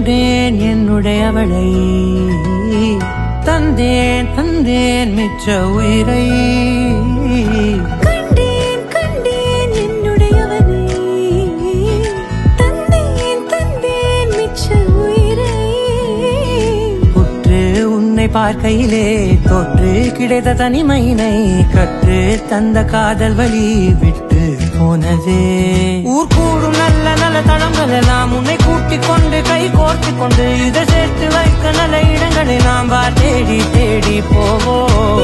கண்டேன் என்னுடையவளை, தந்தேன் தந்தேன் மிச்ச உயிரை. கண்டேன் கண்டேன் என்னுடையவனை, தந்தேன் தந்தேன் மிச்ச உயிரை. உற்று உன்னை பார்க்கையிலே தொற்று கிடைத்த தனிமையினை கற்று தந்த காதல் வழி விட்டு போனதே. ஊர் கூடும் நல்ல நல்ல தளங்கள் எல்லாம் உன்னை கூட்டிக் கொண்டு கை கோர்த்து கொண்டு இதை சேர்த்து வைக்க நல்ல இடங்களை நாம் தேடி தேடி போவோம்.